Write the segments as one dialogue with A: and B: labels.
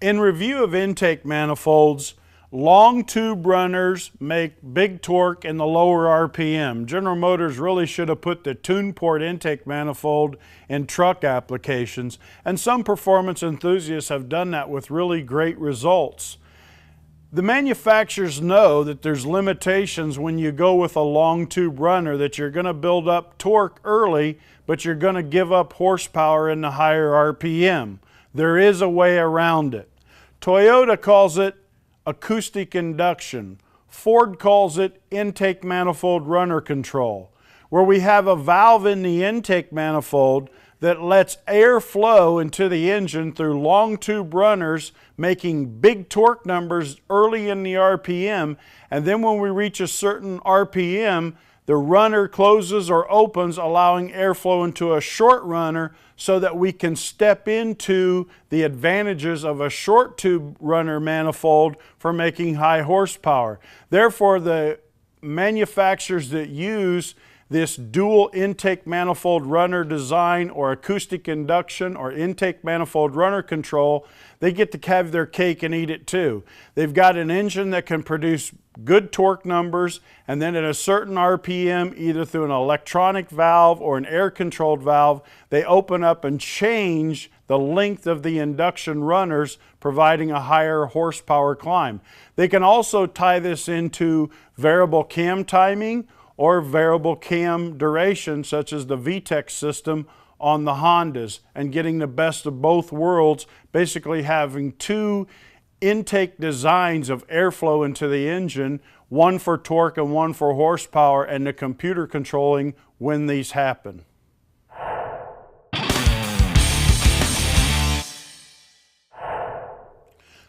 A: In review of intake manifolds, long tube runners make big torque in the lower RPM. General Motors really should have put the tune port intake manifold in truck applications, and some performance enthusiasts have done that with really great results. The manufacturers know that there's limitations when you go with a long tube runner, that you're going to build up torque early, but you're going to give up horsepower in the higher RPM. There is a way around it. Toyota calls it acoustic induction. Ford calls it intake manifold runner control, where we have a valve in the intake manifold that lets air flow into the engine through long tube runners, making big torque numbers early in the RPM, and then when we reach a certain RPM, the runner closes or opens, allowing airflow into a short runner so that we can step into the advantages of a short tube runner manifold for making high horsepower. Therefore, the manufacturers that use this dual intake manifold runner design, or acoustic induction, or intake manifold runner control, they get to have their cake and eat it too. They've got an engine that can produce good torque numbers, and then at a certain RPM, either through an electronic valve or an air-controlled valve, they open up and change the length of the induction runners, providing a higher horsepower climb. They can also tie this into variable cam timing or variable cam duration, such as the VTEC system on the Hondas, and getting the best of both worlds, basically having two intake designs of airflow into the engine, one for torque and one for horsepower, and the computer controlling when these happen.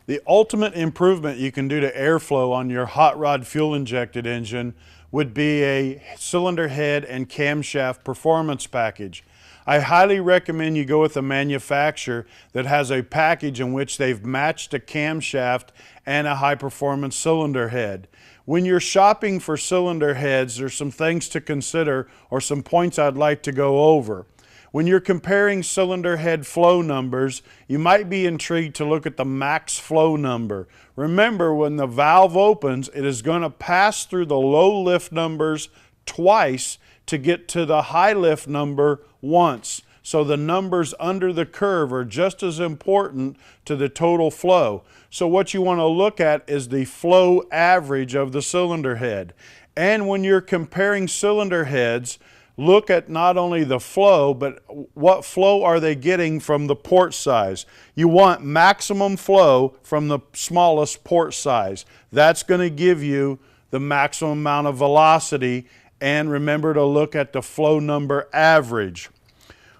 A: The ultimate improvement you can do to airflow on your hot rod fuel injected engine would be a cylinder head and camshaft performance package. I highly recommend you go with a manufacturer that has a package in which they've matched a camshaft and a high performance cylinder head. When you're shopping for cylinder heads, there's some things to consider, or some points I'd like to go over. When you're comparing cylinder head flow numbers, you might be intrigued to look at the max flow number. Remember, when the valve opens, it is going to pass through the low lift numbers twice to get to the high lift number once. So the numbers under the curve are just as important to the total flow. So what you want to look at is the flow average of the cylinder head. And when you're comparing cylinder heads, look at not only the flow, but what flow are they getting from the port size. You want maximum flow from the smallest port size. That's going to give you the maximum amount of velocity, and remember to look at the flow number average.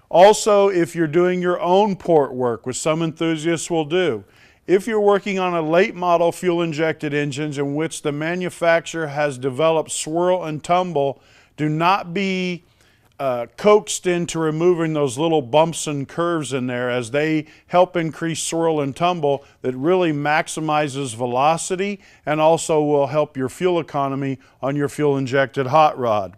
A: Also, if you're doing your own port work, which some enthusiasts will do, if you're working on a late model fuel injected engines in which the manufacturer has developed swirl and tumble, do not be coaxed into removing those little bumps and curves in there, as they help increase swirl and tumble. That really maximizes velocity and also will help your fuel economy on your fuel injected hot rod.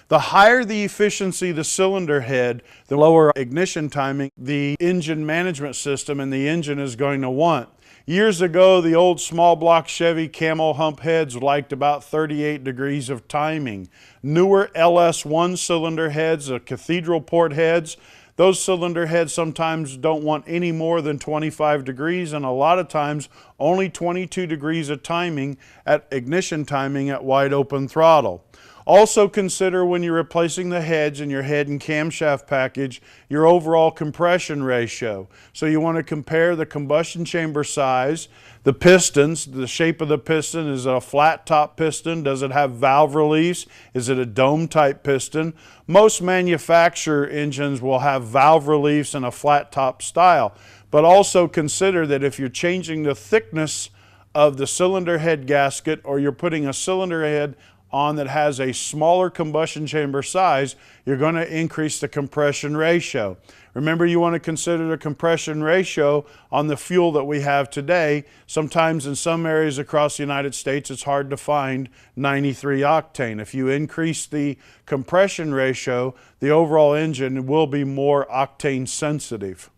A: The higher the efficiency of the cylinder head, the lower ignition timing the engine management system and the engine is going to want. Years ago, the old small block Chevy camel hump heads liked about 38 degrees of timing. Newer LS1 cylinder heads, the cathedral port heads, those cylinder heads sometimes don't want any more than 25 degrees, and a lot of times only 22 degrees of timing at ignition timing at wide open throttle. Also consider, when you're replacing the heads in your head and camshaft package, your overall compression ratio. So you want to compare the combustion chamber size, the pistons, the shape of the piston. Is it a flat top piston? Does it have valve reliefs? Is it a dome type piston? Most manufacturer engines will have valve reliefs and a flat top style. But also consider that if you're changing the thickness of the cylinder head gasket, or you're putting a cylinder head on that has a smaller combustion chamber size, you're going to increase the compression ratio. Remember, you want to consider the compression ratio on the fuel that we have today. Sometimes in some areas across the United States, it's hard to find 93 octane. If you increase the compression ratio, the overall engine will be more octane sensitive.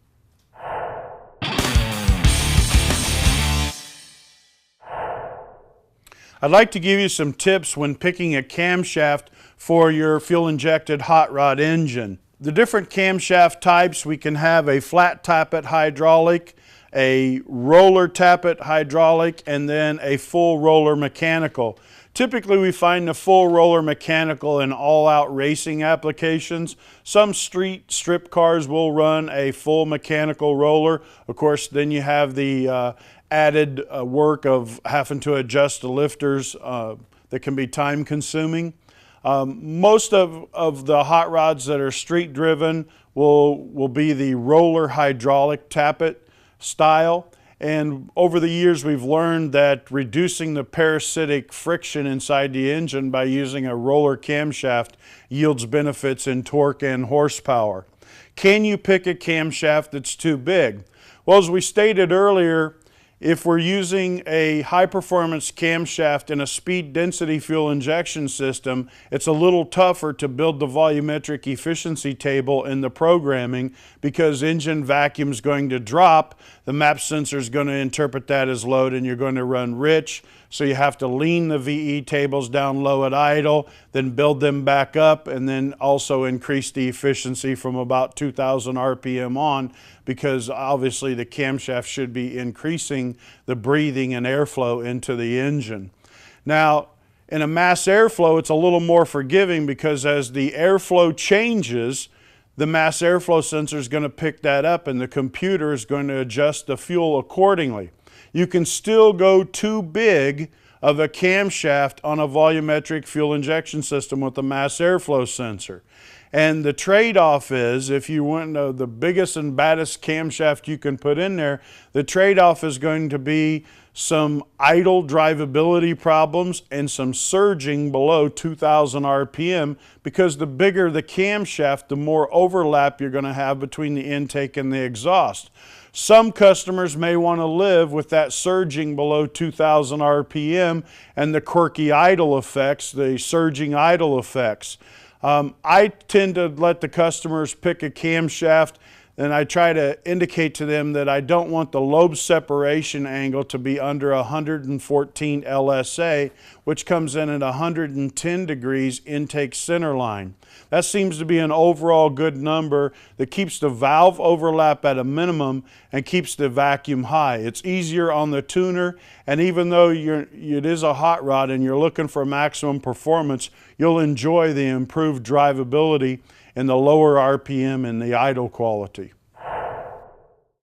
A: I'd like to give you some tips when picking a camshaft for your fuel-injected hot rod engine. The different camshaft types, we can have a flat tappet hydraulic, a roller tappet hydraulic, and then a full roller mechanical. Typically we find the full roller mechanical in all-out racing applications. Some street strip cars will run a full mechanical roller. Of course, then you have the added work of having to adjust the lifters that can be time consuming. Most of the hot rods that are street driven will be the roller hydraulic tappet style. And over the years we've learned that reducing the parasitic friction inside the engine by using a roller camshaft yields benefits in torque and horsepower. Can you pick a camshaft that's too big? Well, as we stated earlier, if we're using a high-performance camshaft in a speed density fuel injection system, it's a little tougher to build the volumetric efficiency table in the programming because engine vacuum is going to drop. The map sensor is going to interpret that as load and you're going to run rich. So you have to lean the VE tables down low at idle, then build them back up, and then also increase the efficiency from about 2,000 RPM on, because obviously the camshaft should be increasing the breathing and airflow into the engine. Now, in a mass airflow, it's a little more forgiving because as the airflow changes, the mass airflow sensor is going to pick that up and the computer is going to adjust the fuel accordingly. You can still go too big of a camshaft on a volumetric fuel injection system with a mass airflow sensor. And the trade-off is, if you want the biggest and baddest camshaft you can put in there, the trade-off is going to be some idle drivability problems and some surging below 2,000 RPM, because the bigger the camshaft, the more overlap you're going to have between the intake and the exhaust. Some customers may want to live with that surging below 2,000 RPM and the quirky idle effects, the surging idle effects. I tend to let the customers pick a camshaft, and I try to indicate to them that I don't want the lobe separation angle to be under 114 LSA, which comes in at 110 degrees intake center line. That seems to be an overall good number that keeps the valve overlap at a minimum and keeps the vacuum high. It's easier on the tuner, and even though it is a hot rod and you're looking for maximum performance, you'll enjoy the improved drivability and the lower RPM and the idle quality.